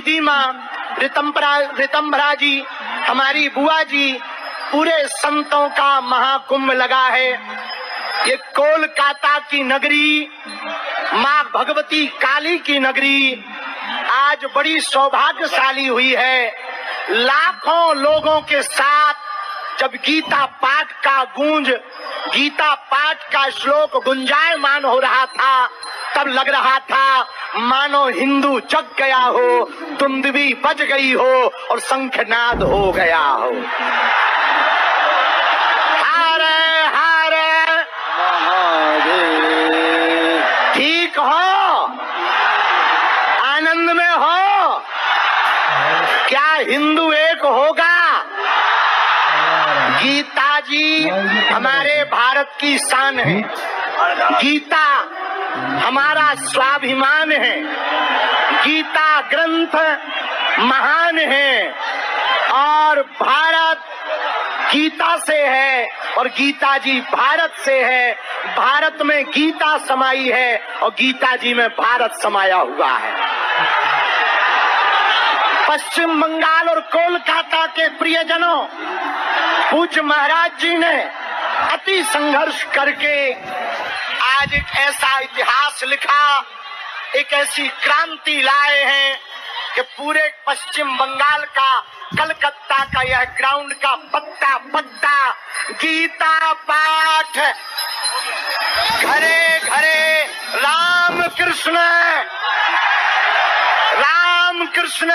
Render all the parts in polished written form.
दीदी माँ रितंभरा जी, हमारी बुआ जी, पूरे संतों का महाकुंभ लगा है। ये कोलकाता की नगरी, माँ भगवती काली की नगरी आज बड़ी सौभाग्यशाली हुई है। लाखों लोगों के साथ जब गीता पाठ का गूंज, गीता पाठ का श्लोक गुंजायमान हो रहा था, तब लग रहा था मानो हिंदू जग गया हो, तुंदवी बज गई हो और शंखनाद हो गया हो। हारे हारे ठीक हो, आनंद में हो क्या? हिंदू एक होगा। गीता जी हमारे भारत की शान है, गीता हमारा स्वाभिमान है, गीता ग्रंथ महान है और भारत गीता से है और गीता जी भारत से है। भारत में गीता समाई है और गीता जी में भारत समाया हुआ है। पश्चिम बंगाल और कोलकाता के प्रियजनों, पूज्य महाराज जी ने अति संघर्ष करके आज एक ऐसा इतिहास लिखा, एक ऐसी क्रांति लाए हैं कि पूरे पश्चिम बंगाल का, कलकत्ता का यह ग्राउंड का पत्ता पत्ता गीता पाठ, घरे घरे राम कृष्ण राम कृष्ण,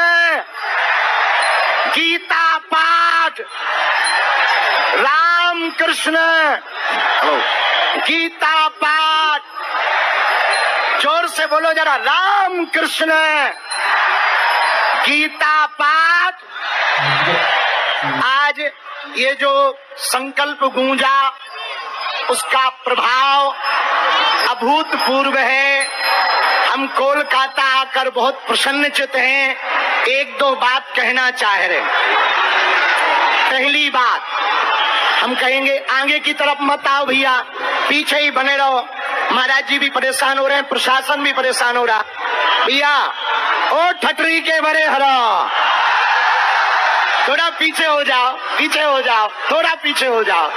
गीता पाठ, राम कृष्ण, गीता पाठ। जोर से बोलो जरा, राम कृष्ण, गीता पाठ। आज ये जो संकल्प गूंजा, उसका प्रभाव अभूतपूर्व है। हम कोलकाता आकर बहुत प्रसन्नचित हैं। एक दो बात कहना चाह रहे। पहली बात, हम कहेंगे आगे की तरफ मत आओ भैया, पीछे ही बने रहो। महाराज जी भी परेशान हो रहे हैं, प्रशासन भी परेशान हो रहा। भैया ओ ठटरी के बड़े हरा, थोड़ा पीछे हो जाओ, पीछे हो जाओ, थोड़ा पीछे हो जाओ।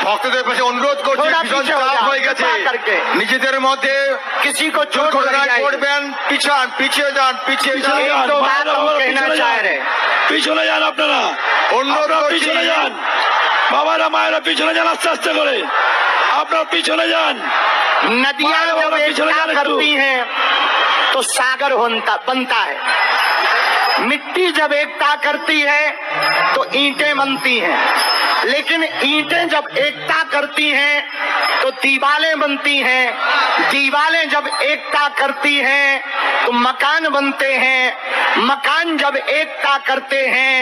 ভক্তদের কাছে অনুরোধ করছি, ভীষণ চাপ হয়ে গেছে, নিজেদের মধ্যে किसी को चोट করবেন, পিছিয়ে যান, পিছিয়ে যান। एक दो बात हम कहना चाह रहे, পিছনে যান আপনারা, অনুরোধ করছি, পিছনে যান বাবারা মায়েরা, পিছনে যান আস্তে আস্তে করে, আপনারা পিছনে যান। नदियां जब एकता करती हैं तो सागर बनता है, मिट्टी जब एकता करती है तो ईंटें बनती हैं, लेकिन ईंटें जब एकता करती हैं तो दीवारें बनती हैं, दीवारें जब एकता करती हैं तो मकान बनते हैं, मकान जब एकता करते हैं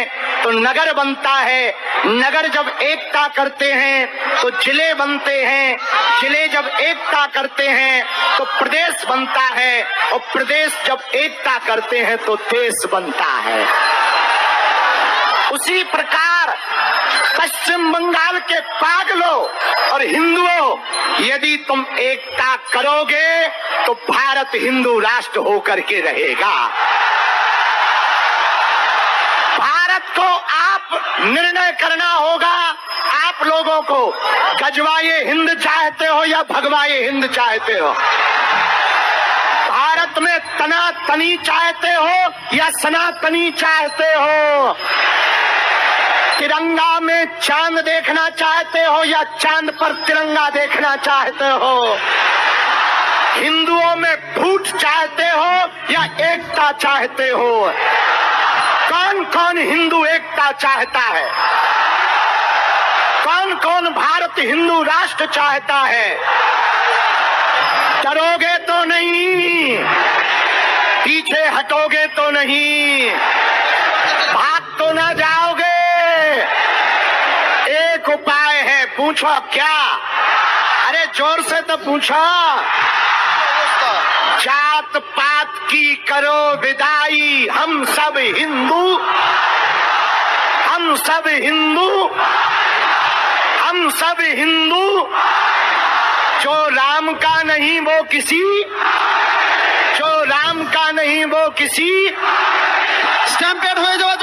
तो नगर बनता है, नगर जब एकता करते हैं तो जिले बनते हैं, जिले जब एकता करते हैं तो प्रदेश बनता है, और प्रदेश जब एकता करते हैं तो देश बनता है। उसी प्रकार पश्चिम बंगाल के पागलों और हिंदुओं, यदि तुम एकता करोगे तो भारत हिंदू राष्ट्र होकर के रहेगा। भारत को आप निर्णय करना होगा, आप लोगों को गजवाए हिंद चाहते हो या भगवाए हिंद चाहते हो, भारत में तनातनी चाहते हो या सनातनी चाहते हो, तिरंगा में चांद देखना चाहते हो या चांद पर तिरंगा देखना चाहते हो, हिंदुओं में फूट चाहते हो या एकता चाहते हो। कौन कौन हिंदू एकता चाहता है? कौन कौन भारत हिंदू राष्ट्र चाहता है? डरोगे तो नहीं, पीछे हटोगे तो नहीं, भाग तो ना जाओगे। एक उपाय है, पूछो क्या? अरे जोर से तो पूछो। जात पात की करो विदाई, हम सब हिंदू, हम सब हिंदू, हम सब हिंदू। जो राम का नहीं वो किसी, जो राम का नहीं वो किसी স্ট্যাম্পেড হয়ে যাওয়া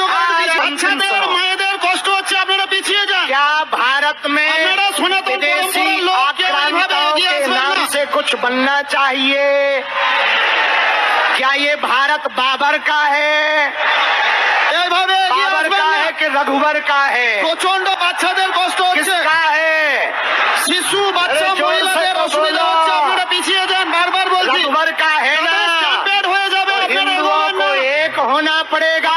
বাচ্চাদের মায়েদের কষ্ট হচ্ছে, আপনারা পিছিয়ে যান। क्या भारत में मेरा सनातन विदेशी परंपरा लोग आक्रांताओं के के नाम नाम से कुछ बनना चाहिए? क्या ये भारत बाबर का है? এইভাবে এগিয়ে बाबर আসবেন का না। है कि रघुवर का है? প্রচন্ড বাচ্চাদের কষ্ট হচ্ছে, किसका है? শিশু বাচ্চা अरे जोर से মহিলাদের तो অসুবিধা बोलो। হচ্ছে, আপনারা পিছিয়ে যান। বারবার বলছি रघुवर का है ना? স্ট্যাম্পেড হয়ে যাবে, तो আপনারা हिंदुओं এগোবেন को না। एक होना पड़ेगा,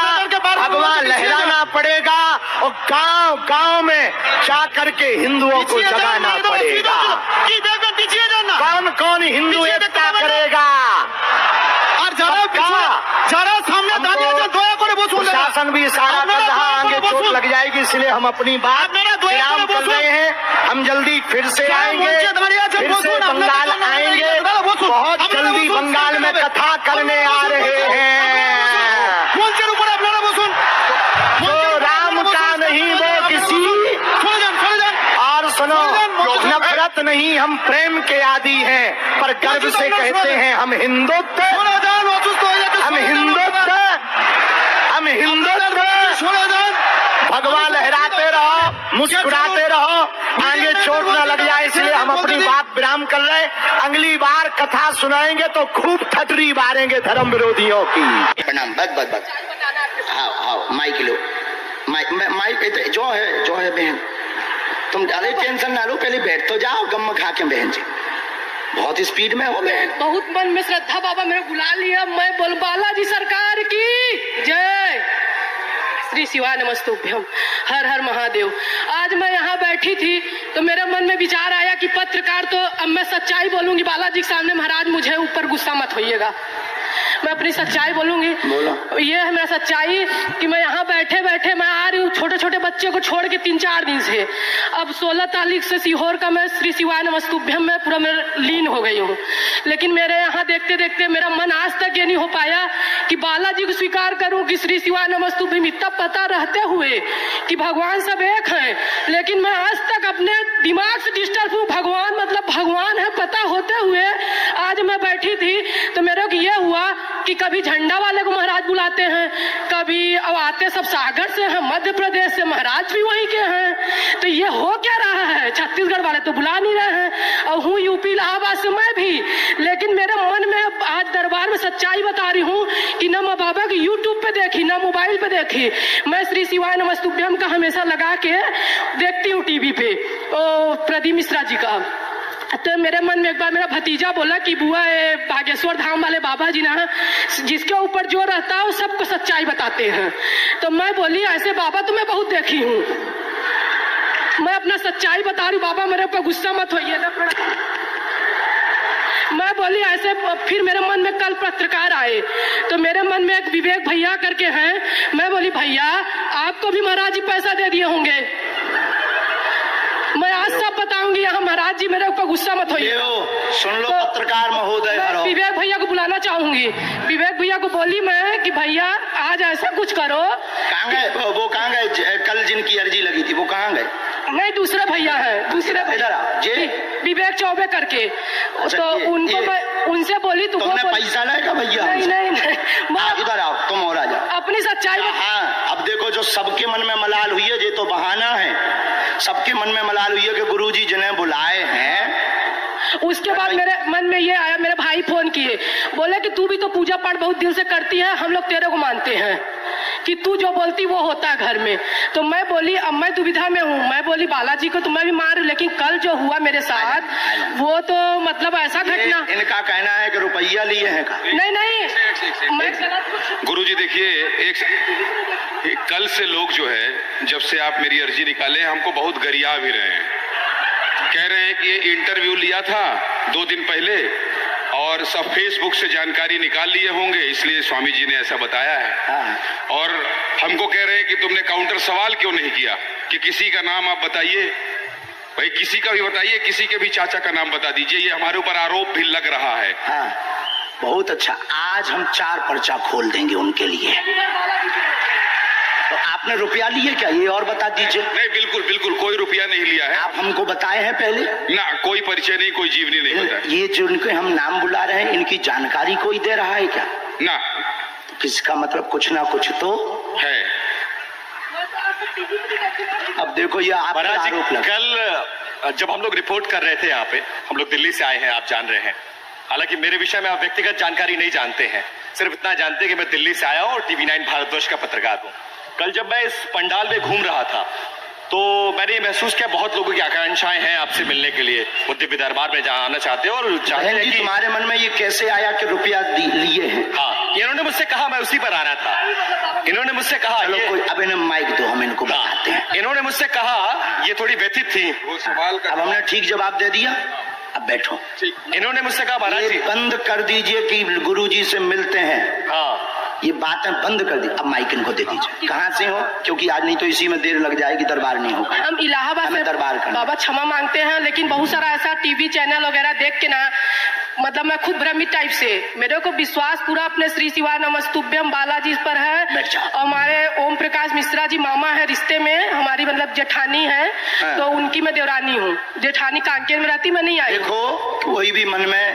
भगवा लहराना पड़ेगा और गांव गांव में जा करके हिंदुओं को পিছিয়ে যান, जगाना মেয়েদের অসুবিধা पड़ेगा। হচ্ছে। কি দেখবেন, পিছিয়ে যান না। कौन कौन हिंदू पीछे एकता देखते हैं करेगा? আর যারা পিছনে, যারা সামনে দাঁড়িয়ে আছেন দয়া করে বসুন। शासन भी इशारा कर रहा, आगे चोट लग जाएगी, इसलिए हम अपनी बात আপনারা দয়া विराम করে कर বসুন। रहे हैं। हम जल्दी फिर से যারা आएंगे, মঞ্চে দাঁড়িয়ে আছেন फिर से বসুন। আপনাদের बंगाल জন্য आएंगे, আপনারা বসুন। बहुत আপনারা जल्दी বসুন, बंगाल में বসুন। कथा करने आ रहे हैं। মঞ্চের উপরে আপনারা বসুন। जो राम का नहीं वो किसी, সরে যান, সরে যান। और सुनो, नफरत नहीं, हम प्रेम के आदी हैं, पर गर्व से कहते हैं हम हिंदुत्व, সরে যান, অসুস্থ হয়ে যাচ্ছে, हम সরে যান। हिंदुत्व, हम हिंदुत्व। সরে যান। भगवा लहराते रहो, मुस्कुराते रहो, आगे चोट न लग जाए, इसलिए हम अपनी बात विराम कर रहे हैं। अगली बार कथा सुनाएंगे तो खूब ठटरी मारेंगे धर्म विरोधियों की। प्रणाम। बस बस बस, हाँ हाँ, माइक लो, माइक जो है बहन, तुम ज्यादा टेंशन ना लो, पहले बैठ तो जाओ, गम खा के बहन जी, बहुत स्पीड में हो बहन। बहुत मन में श्रद्धा, बाबा मेरे बुला लिया। मैं बोल बालाजी सरकार की जय, श्री शिवाय नमस्तुभ्यम, हर हर महादेव। आज मैं यहाँ बैठी थी तो मेरे मन में विचार आया कि पत्रकार तो, अब मैं सच्चाई बोलूंगी बालाजी के सामने, महाराज मुझे ऊपर गुस्सा मत होइएगा, मैं अपनी सच्चाई बोलूंगी। बोलो। ये है मेरा सच्चाई कि मैं यहाँ बैठे बैठे मैं आ रही हूँ छोटे छोटे बच्चे को छोड़ के 3-4 दिन से। अब 16 तारीख से सीहोर का मैं श्री शिवाय नमस्तुभ्यम में पूरा मैं लीन हो गई हूँ, लेकिन मेरे यहाँ देखते देखते मेरा मन आज तक ये नहीं हो पाया कि बालाजी को स्वीकार करूँ कि श्री शिवाय नमस्तुभ्यम, इतना पता रहते हुए कि भगवान सब एक हैं, लेकिन मैं आज तक अपने दिमाग से डिस्टर्ब हूँ। भगवान मतलब भगवान है पता होते हुए आज मैं बैठी थी तो मेरे को ये हुआ कि कभी झंडा वाले को महाराज बुलाते हैं, कभी अब आते सब सागर से हैं, मध्य प्रदेश से, महाराज भी वहीं के हैं, तो ये हो क्या रहा है? छत्तीसगढ़ वाले तो बुला नहीं रहे हैं, और हूँ यूपी इलाहाबाद से मैं भी, लेकिन मेरे मन में आज दरबार में सच्चाई बता रही हूँ कि न मैं बाबा की यूट्यूब पे देखी, न मोबाइल पे देखी, मैं श्री शिवाय नमस्तुभ्यम का हमेशा लगा के देखती हूँ टीवी पे, प्रदीप मिश्रा जी का। तो मेरे मन में एक बार मेरा भतीजा बोला कि बुआ ये बागेश्वर धाम वाले बाबा जी ना, जिसके ऊपर जो रहता है वो सबको सच्चाई बताते हैं। तो मैं बोली ऐसे बाबा तो मैं बहुत देखी हूँ, मैं अपना सच्चाई बता रही हूँ, बाबा मेरे ऊपर गुस्सा मत होइए ना। मैं बोली ऐसे, फिर मेरे मन में कल पत्रकार आए तो मेरे मन में एक विवेक भैया करके हैं, मैं बोली भैया आपको भी महाराज जी पैसा दे दिए होंगे, मैं आज सब बताऊंगी यहाँ, महाराज जी मेरे ऊपर गुस्सा मत होइए। सुन लो पत्रकार महोदय, मैं विवेक भैया को बुलाना चाहूंगी। विवेक भैया को बोली मैं कि भैया आज ऐसा कुछ करो। कहाँ गए वो, कहाँ गए कल जिनकी अर्जी लगी थी, वो कहाँ गए? नहीं दूसरे भैया है, दूसरे इधर आओ जी, विवेक चौबे करके। तो उनको मैं उनसे बोली तो तुमने पैसा लाएगा भैया? नहीं नहीं नहीं, इधर आओ, तुम और आ जाओ। अपनी सच्चाई। हाँ, अब देखो जो सबके मन में मलाल हुई है, ये तो बहाना है, सबके मन में मलाल हुई है कि गुरुजी जिन्हें बुलाए हैं। उसके बाद मेरे मन में ये आया, मेरे भाई फोन किए, बोले कि तू भी तो पूजा पाठ बहुत दिल से करती है, हम लोग तेरे को मानते हैं कि तू जो बोलती वो होता है घर में। तो मैं बोली अब मैं दुविधा में हूँ, मैं बोली बालाजी को तो मैं भी मान रही हूँ, लेकिन कल जो हुआ मेरे साथ वो तो मतलब ऐसा घटना। इनका कहना है कि रुपया लिए हैं का? नहीं नहीं, मैं गुरुजी देखिए, एक कल से लोग जो है, जब से आप मेरी अर्जी निकाले हमको बहुत गरिया भी रहे हैं, कह रहे हैं कि ये इंटरव्यू लिया था 2 दिन पहले और सब फेसबुक से जानकारी निकाल लिए होंगे, इसलिए स्वामी जी ने ऐसा बताया है। और हमको कह रहे हैं कि तुमने काउंटर सवाल क्यों नहीं किया कि किसी का नाम आप बताइए, भाई किसी का भी बताइए, किसी के भी चाचा का नाम बता दीजिए, ये हमारे ऊपर आरोप भी लग रहा है। हाँ, बहुत अच्छा, आज हम 4 पर्चा खोल देंगे उनके लिए। तो आपने रुपया लिए क्या, ये और बता दीजिए। नहीं, बिल्कुल बिल्कुल कोई रुपया नहीं लिया है। आप हमको बताए हैं पहले ना, कोई परिचय नहीं, कोई जीवनी नहीं बताया। ये जिनके हम नाम बुला रहे हैं इनकी जानकारी कोई दे रहा है क्या? ना, किसका मतलब कुछ ना कुछ तो है। अब देखो ये आप महाराज जी, आरोप लगा। कल जब हम लोग रिपोर्ट कर रहे थे यहाँ पे, हम लोग दिल्ली से आए हैं, आप जान रहे हैं। हालांकि मेरे विषय में आप व्यक्तिगत जानकारी नहीं जानते हैं, सिर्फ इतना जानते हैं कि मैं दिल्ली से आया हूँ और TV9 भारतवर्ष का पत्रकार हूँ। कल जब मैं इस पंडाल में घूम रहा था तो मैंने ये महसूस किया बहुत लोगों की आकांक्षाएं हैं आपसे मिलने के लिए, वो दिव्य दरबार में आना चाहते हैं और चाहते बहन हैं जी कि तुम्हारे मन में ये कैसे आया कि रुपया लिए हैं? हाँ, इन्होंने मुझसे कहा, मैं उसी पर आना था। इन्होंने मुझसे कहा चलो कोई, अब इन्हें माइक दो, हम इनको बताते हैं। इन्होंने मुझसे कहा, ये थोड़ी व्यथित थी। वो सवाल का अब हमने ठीक जवाब दे दिया, अब बैठो। इन्होंने मुझसे कहा महाराज ये जी, बंद कर दीजिए कि गुरुजी से मिलते हैं, हाँ ये बातें बंद कर दी। अब माइक इनको दे दीजिए। कहाँ से हो? क्योंकि आज नहीं तो इसी में देर लग जाएगी, दरबार नहीं होगा। हम इलाहाबाद हमें से दरबार करना। बाबा क्षमा मांगते हैं, लेकिन बहुत सारा ऐसा टीवी चैनल वगैरह देख के ना, मतलब मैं खुद भ्रमित टाइप से, मेरे को विश्वास पूरा अपने श्री शिवाय नमस्तुभ्यम बालाजी पर है। बैठ जाओ। और हमारे ओम प्रकाश मिश्रा जी मामा है रिश्ते में, हमारी मतलब जेठानी है, हाँ। तो उनकी मैं देवरानी हूँ। जेठानी कांकेर में रहती, मैं नहीं आई। देखो कोई भी मन में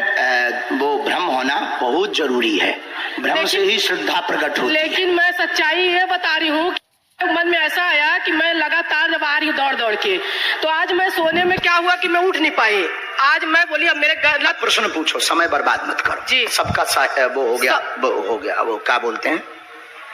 वो भ्रम होना बहुत जरूरी है, भ्रम से ही श्रद्धा प्रकट होती है। लेकिन मैं सच्चाई ये बता रही हूँ, मन में ऐसा आया कि मैं लगातार जब आ रही हूँ दौड़ दौड़ के, तो आज मैं सोने में क्या हुआ कि मैं उठ नहीं पाई। आज मैं बोली अब मेरे गलत प्रश्न पूछो, समय बर्बाद मत करो जी। सबका वो हो गया, वो क्या बोलते हैं,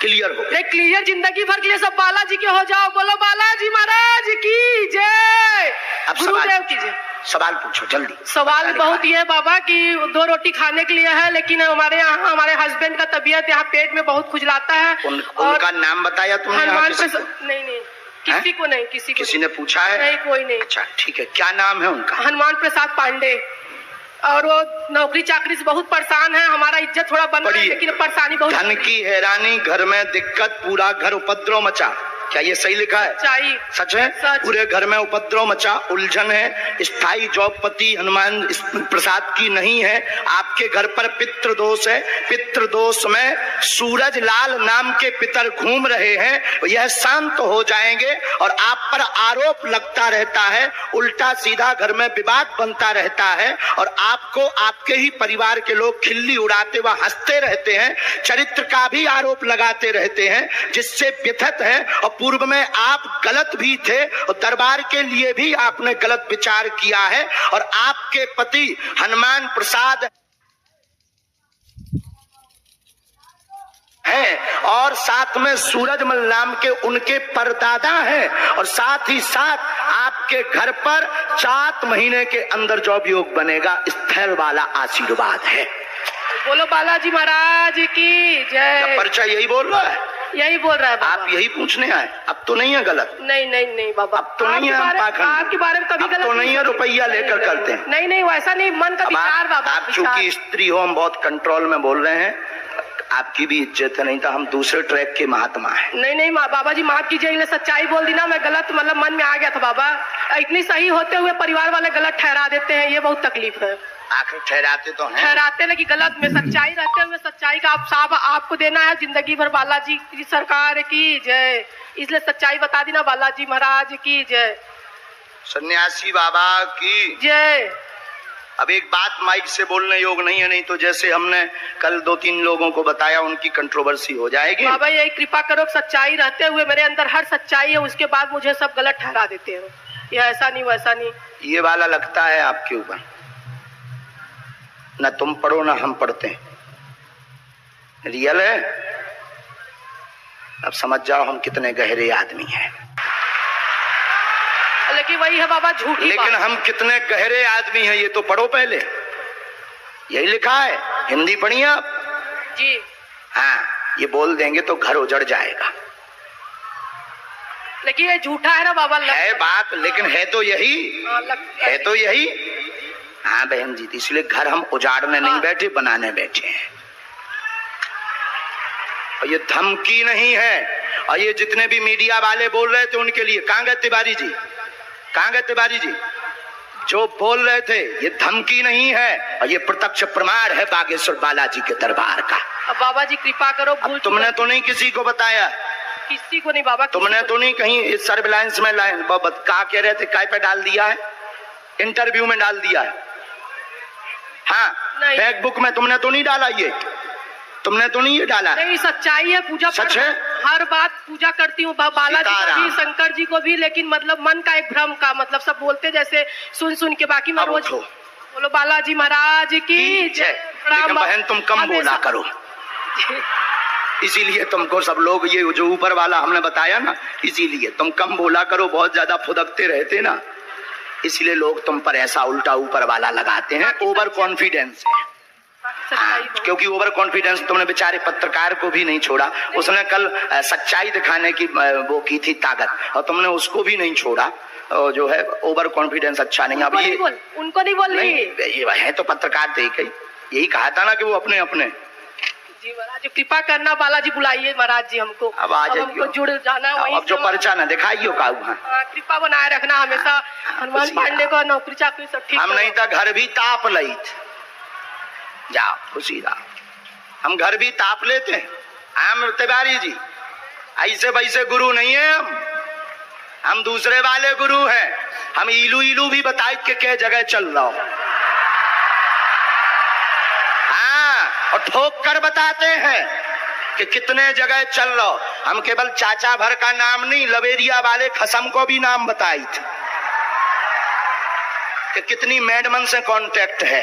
क्लियर हो गया। क्लियर जिंदगी भर के लिए सब बालाजी के हो जाओ। बोलो बालाजी महाराज की जय, अब गुरुदेव की जय। सवाल पूछो जल्दी। सवाल बहुत ये है बाबा कि 2 रोटी खाने के लिए है, लेकिन हमारे यहाँ हमारे हस्बैंड का तबीयत यहाँ पेट में बहुत खुजलाता है। उनका नाम बताया तुमने? हनुमान प्रसाद नहीं, किसी को नहीं, किसी ने पूछा है? नहीं, कोई नहीं। अच्छा ठीक है, क्या नाम है उनका? हनुमान प्रसाद पांडे। और वो नौकरी चाकरी से बहुत परेशान है, हमारा इज्जत थोड़ा बन रहा है, लेकिन परेशानी बहुत। धन की हैरानी, घर में दिक्कत, पूरा घर उपद्रव मचा, क्या ये सही लिखा है? सच्चाई, सच है? सच। पूरे घर में उपद्रव मचा, उलझन है, स्थायी जॉबपति हनुमान प्रसाद की नहीं है, आपके घर पर पितृदोष है, पितृदोष में सूरज लाल नाम के पितर घूम रहे हैं, यह शांत हो जाएंगे और आप पर आरोप लगता रहता है, उल्टा सीधा घर में विवाद बनता रहता है और आपको आपके ही परिवार के लोग खिल्ली उड़ाते व हंसते रहते हैं, चरित्र का भी आरोप लगाते रहते हैं, जिससे व्यथित है। और पूर्व में आप गलत भी थे और दरबार के लिए भी आपने गलत विचार किया है और आपके पति हनुमान प्रसाद हैं और साथ में सूरजमल नाम के उनके परदादा हैं और साथ ही साथ आपके घर पर 7 महीने के अंदर जॉब योग बनेगा, स्थल वाला आशीर्वाद है। बोलो बालाजी महाराज की जय। पर्चा यही बोल रहा है? यही बोल रहा है बाबा। आप यही पूछने आए? अब तो नहीं है गलत? नहीं बाबा, अब तो नहीं है हम पाखंड, आपके बारे में कभी अब गलत तो नहीं है रुपया लेकर करते हैं। नहीं वैसा नहीं, मन का विचार बाबा। आप चूंकि स्त्री हो, हम बहुत कंट्रोल में बोल रहे हैं, आपकी भी इज्जत है, नहीं तो हम दूसरे ट्रैक के महात्मा हैं। नहीं बाबा जी माफ कीजिए, सच्चाई बोल दी ना, मैं गलत मतलब मन में आ गया था बाबा। इतनी सही होते हुए परिवार वाले गलत ठहरा देते हैं, ये बहुत तकलीफ है। आखिर ठहराते तो हैं, ठहराते लेकिन गलत में, सच्चाई रहते हुए सच्चाई का आप साहब आपको देना है जिंदगी भर। बालाजी की सरकार की जय, इसलिए सच्चाई बता दी ना, बालाजी महाराज की जय, सन्यासी बाबा की जय। अब एक बात माइक से बोलने योग नहीं है, नहीं तो जैसे हमने कल 2-3 लोगों को बताया उनकी कंट्रोवर्सी हो जाएगी। बाबा यही कृपा करो, सच्चाई रहते हुए मेरे अंदर हर सच्चाई है, उसके बाद मुझे सब गलत ठहरा देते हैं, ये ऐसा नहीं वैसा नहीं। ये वाला लगता है आपके ऊपर, ना तुम पढ़ो ना हम पढ़ते हैं, रियल है। अब समझ जाओ हम कितने गहरे आदमी हैं। लेकिन वही है बाबा झूठी लेकिन हम कितने गहरे आदमी हैं ये तो पढ़ो पहले, यही लिखा है, हिंदी पढ़िए आप जी। हाँ, ये बोल देंगे तो घर उजड़ जाएगा। लेकिन ये झूठा है ना बाबा। है बात, लेकिन है तो यही, है तो यही। हाँ बहन जी, इसलिए घर हम उजाड़ने नहीं बैठे, बनाने बैठे हैं। और ये धमकी नहीं है। और ये जितने भी मीडिया वाले बोल रहे थे उनके लिए, कहाँ गए तिवारी जी, कहाँ गए तिवारी जी? जो बोल रहे थे ये धमकी नहीं है और ये प्रत्यक्ष प्रमाण है बागेश्वर बालाजी के दरबार का। अब बाबा जी कृपा करो, तुमने तो नहीं किसी को बताया, किसी को नहीं बाबा, तुमने तो नहीं कहीं इस सर्विलांस में कहा कह रहे थे काय पे डाल दिया है, इंटरव्यू में डाल दिया है? हाँ, फेसबुक में तुमने तो नहीं डाला, ये तुमने तो नहीं ये डाला? नहीं, सच्चाई है, पूजा सच है, हर बात पूजा करती हूँ, बालाजी को भी, शंकर जी को भी, लेकिन मतलब मन का एक भ्रम का, मतलब सब बोलते जैसे सुन सुन के, बाकी मैं रोज बोलो बालाजी महाराज की जय। लेकिन बहन तुम कम बोला करो, इसीलिए तुमको सब लोग ये जो ऊपर वाला हमने बताया ना, इसीलिए तुम कम बोला करो, बहुत ज्यादा फुदकते रहते ना, इसलिए लोग तुम पर ऐसा उल्टा ऊपर वाला लगाते हैं, ओवर कॉन्फिडेंस है। क्योंकि ओवर कॉन्फिडेंस तुमने बेचारे पत्रकार को भी नहीं छोड़ा, उसने कल सच्चाई दिखाने की वो की थी ताकत, और तुमने उसको भी नहीं छोड़ा, और जो है ओवर कॉन्फिडेंस अच्छा नहीं। अब ये उनको नहीं बोल रही, ये है तो पत्रकार थे, यही कहा था ना कि वो अपने अपने। जी महाराज कृपा करना, बालाजी बुलाइए महाराज जी हमको, अब आ जाइए, हमको जुड़ जाना वहीं। अब जो पर्चा ना दिखाइयो का कृपा बनाए रखना हमेशा, हनुमान पांडे को नौकरी चाकरी सब ठीक। हम नहीं था घर भी ताप लई, जाओ खुशी रहा, हम घर भी ताप लेते हैं। हम तिवारी जी ऐसे वैसे गुरु नहीं है, हम दूसरे वाले गुरु हैं, हम इलू इलू भी बताए कि क्या जगह चल रहा हो, हाँ, और ठोक कर बताते हैं कि कितने जगह चल रहा हो। हम केवल चाचा भर का नाम नहीं, लवेरिया वाले खसम को भी नाम बताई थी कि कितनी मैडमन से कांटेक्ट है।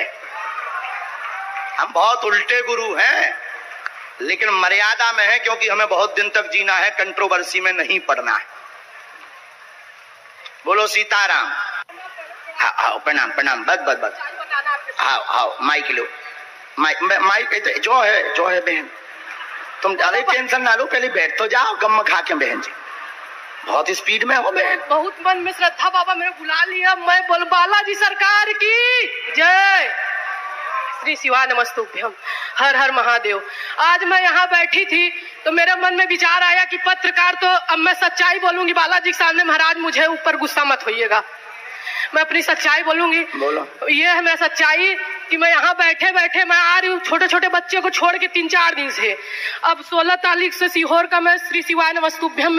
हम बहुत उल्टे गुरु हैं, लेकिन मर्यादा में है, क्योंकि हमें बहुत दिन तक जीना है, कंट्रोवर्सी में नहीं पड़ना है। बोलो सीताराम। हाँ प्रणाम प्रणाम, बस बस बस, हाँ माइक लो, माइक जो है बहन, तुम ज्यादा टेंशन ना लो, पहले बैठ तो जाओ, गम खा के बहन जी, बहुत स्पीड में हो बहन। बहुत मन में श्रद्धा, बाबा मैंने बुला लिया, मैं बोल बालाजी सरकार की जय, श्री शिवाय नमस्तुभ्यम, हर हर महादेव। आज मैं यहाँ बैठी थी तो मेरे मन में विचार आया कि पत्रकार तो, अब मैं सच्चाई बोलूंगी बालाजी के सामने, महाराज मुझे ऊपर गुस्सा मत होइएगा, मैं अपनी सच्चाई बोलूंगी। बोलो। ये है मैं सच्चाई कि मैं यहाँ बैठे बैठे मैं आ रही हूँ, छोटे छोटे बच्चे को छोड़ के 3-4 दिन से। अब 16 तारीख से सीहोर का मैं श्री शिवाय नमस्तुभ्यम